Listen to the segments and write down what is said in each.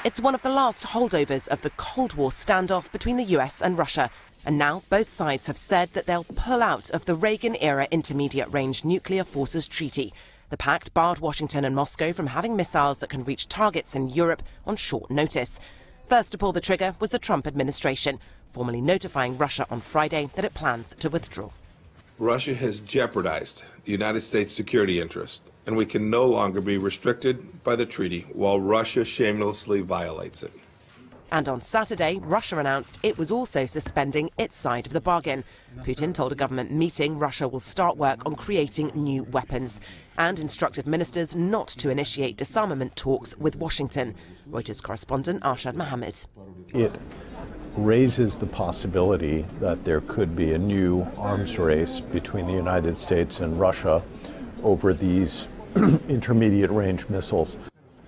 It's one of the last holdovers of the Cold War standoff between the US and Russia. And now both sides have said that they'll pull out of the Reagan-era Intermediate-Range Nuclear Forces Treaty. The pact barred Washington and Moscow from having missiles that can reach targets in Europe on short notice. First to pull the trigger was the Trump administration, formally notifying Russia on Friday that it plans to withdraw. Russia has jeopardized the United States' security interest, and we can no longer be restricted by the treaty while Russia shamelessly violates it. And on Saturday, Russia announced it was also suspending its side of the bargain. Putin told a government meeting Russia will start work on creating new weapons and instructed ministers not to initiate disarmament talks with Washington. Reuters correspondent Arshad Mohammed. It raises the possibility that there could be a new arms race between the United States and Russia over these intermediate-range missiles.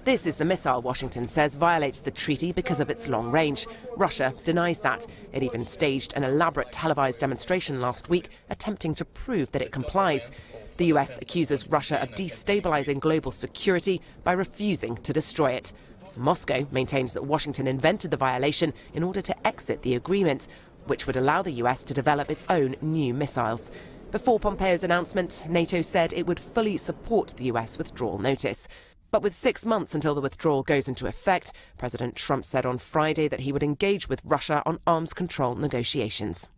This is the missile Washington says violates the treaty because of its long range. Russia denies that. It even staged an elaborate televised demonstration last week attempting to prove that it complies. The US accuses Russia of destabilizing global security by refusing to destroy it. Moscow maintains that Washington invented the violation in order to exit the agreement, which would allow the US to develop its own new missiles. Before Pompeo's announcement, NATO said it would fully support the US withdrawal notice. But with 6 months until the withdrawal goes into effect, President Trump said on Friday that he would engage with Russia on arms control negotiations.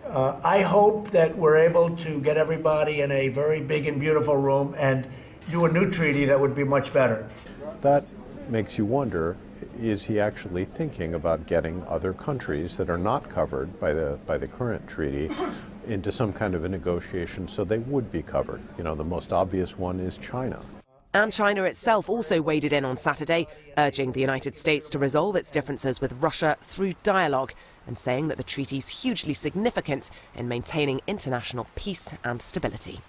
I hope that we're able to get everybody in a very big and beautiful room and do a new treaty that would be much better. That makes you wonder, is he actually thinking about getting other countries that are not covered by the current treaty into some kind of a negotiation so they would be covered? You know, the most obvious one is China. And China itself also waded in on Saturday, urging the United States to resolve its differences with Russia through dialogue and saying that the treaty's hugely significant in maintaining international peace and stability.